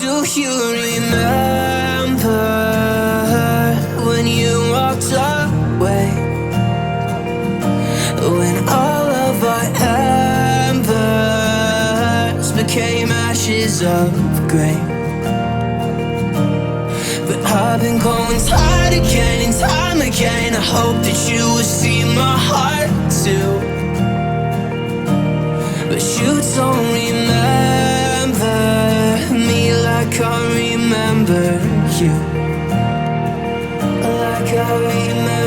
Do you remember when you walked away? When all of our embers became ashes of grey. But I've been going time again and time again. I hope that you will see my heart too. But you don't remember me like I remember you. Like I remember